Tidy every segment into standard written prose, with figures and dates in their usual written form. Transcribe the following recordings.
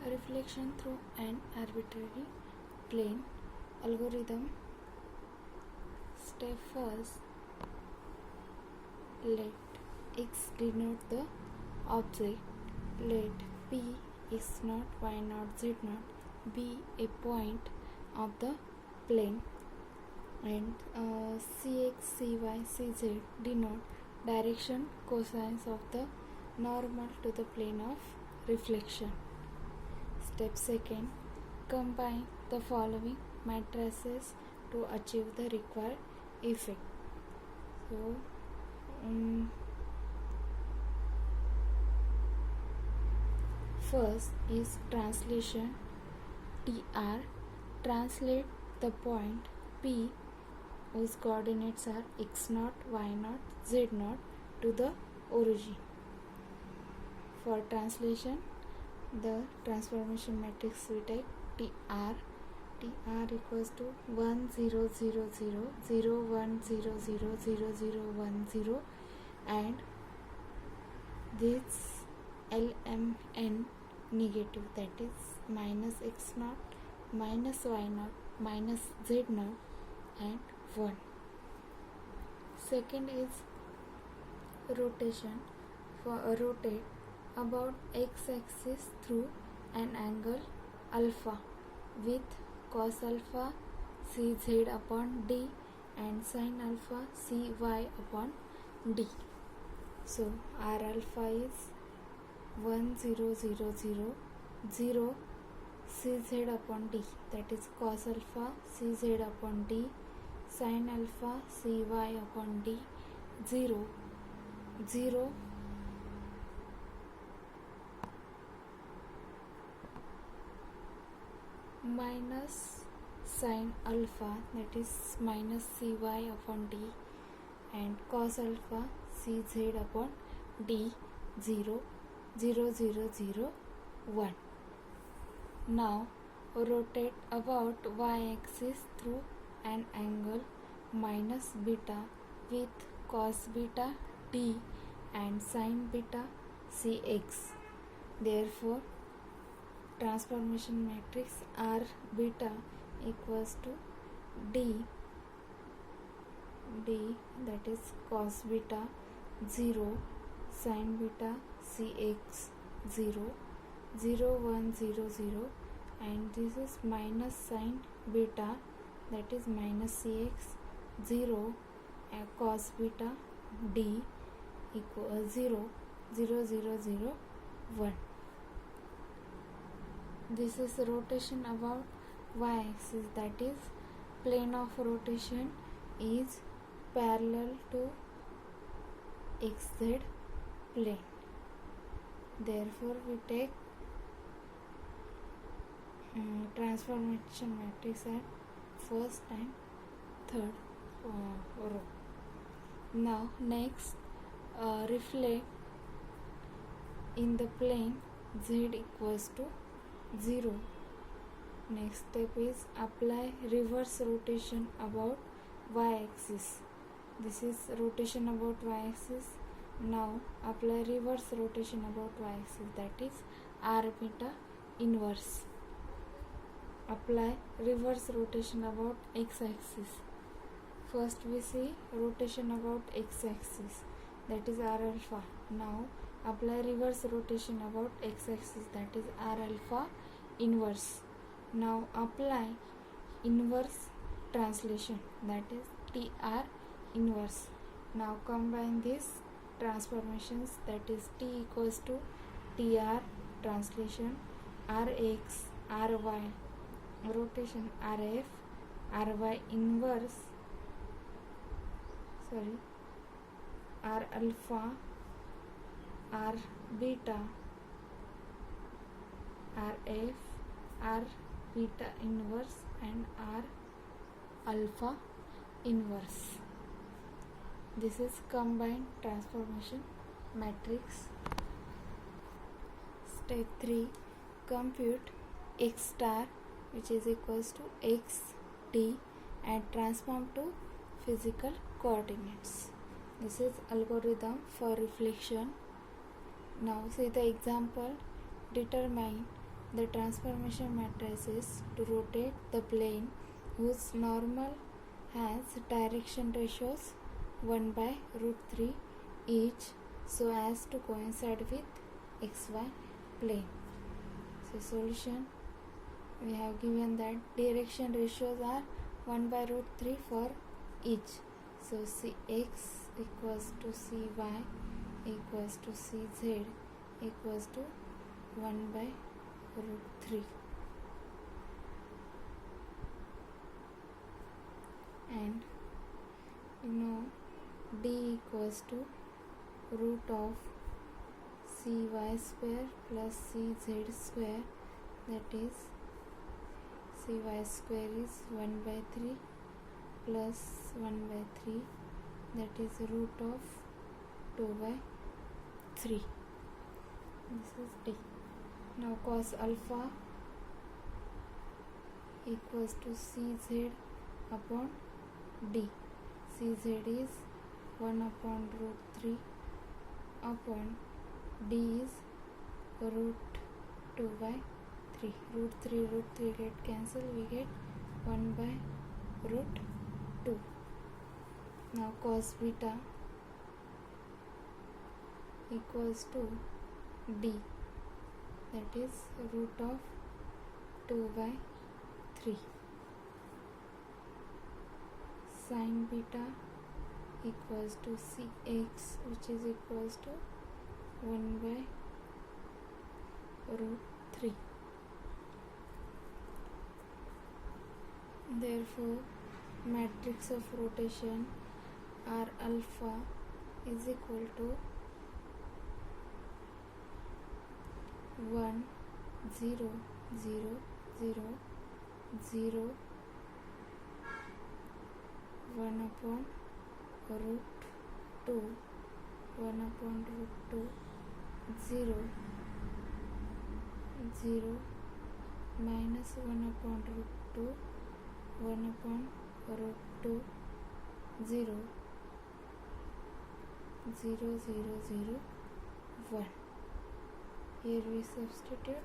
reflection through an arbitrary plane algorithm. Step first, let x denote the object, let p x naught, y naught, z naught be a point of the plane, and cx, cy, cz denote direction cosines of the normal to the plane of reflection. Step second, combine the following matrices to achieve the required effect. So first is translation. TR, translate the point P whose coordinates are x0, y0, z0 to the origin. For translation, the transformation matrix we take TR equals to 1 0 0 0 0 1 0 0 0 0 1 0, and this LMN negative, that is minus x0, minus y0, minus z0 and 1. Second is rotation. For a rotate about x-axis through an angle alpha with cos alpha cz upon d and sin alpha cy upon d. So r alpha is 1 0 0 0 0 cz upon d, that is cos alpha cz upon d, sin alpha cy upon d, 0 0 minus sin alpha, that is minus cy upon d, and cos alpha cz upon d, 0 0 0 0 1. Now rotate about y-axis through an angle minus beta with cos beta d and sin beta cx. Therefore transformation matrix R beta equals to d, that is cos beta 0, sin beta cx 0 0 1 0 0, and this is minus sin beta, that is minus cx 0, cos beta d equal 0 0 0 0 1. This is rotation about y-axis, that is plane of rotation is parallel to xz plane. Therefore we take transformation matrix at first and third row. Now next, reflect in the plane z equals to 0. Next step is apply reverse rotation about y-axis. This is rotation about y-axis. Now apply reverse rotation about y-axis, that is r beta inverse. Apply reverse rotation about x-axis. First we see rotation about x-axis, that is r alpha. Now apply reverse rotation about x-axis, that is r alpha inverse. Now apply inverse translation, that is TR inverse. Now combine these transformations, that is T equals to TR translation Rx Ry rotation Rf Ry inverse, R alpha R beta Rf R beta inverse and R alpha inverse. This is combined transformation matrix. Step 3, compute x star, which is equals to x t, and transform to physical coordinates. This is algorithm for reflection. Now see the example. Determine the transformation matrices to rotate the plane whose normal has direction ratios 1 by root 3 each so as to coincide with xy plane. So solution, we have given that direction ratios are 1 by root 3 for each. So Cx equals to Cy equals to Cz equals to 1 by root 3. And you know d equals to root of Cy square plus Cz square, that is Cy square is 1 by 3 plus 1 by 3, that is root of 2 by 3. This is d. Now cos alpha equals to Cz upon d. Cz is 1 upon root 3 upon d is root 2 by 3. Root 3 get cancelled, we get 1 by root 2. Now cos beta equals to d, that is root of 2 by 3. Sin beta equals to Cx, which is equals to 1 by root 3. Therefore, matrix of rotation R alpha is equal to 1 0 0 0 0 1 upon root 2 1 upon root 2 0 0 minus 1 upon root 2 1 upon root 2 0 0 0 0 1. Here we substitute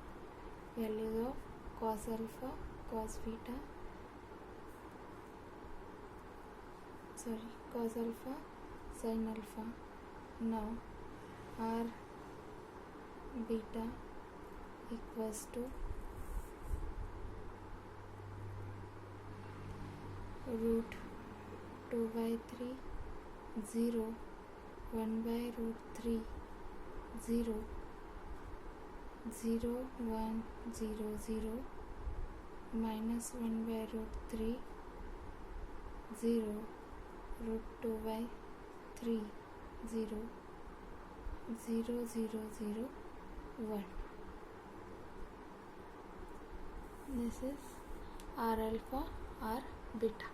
values of cos alpha, cos beta, cos alpha, sin alpha. Now R beta equals to root 2 by 3 0 1 by root 3 0 0 1 0 0 minus 1 by root 3 0 root 2 by 3 0 0 0 0 1. This is R alpha, R beta.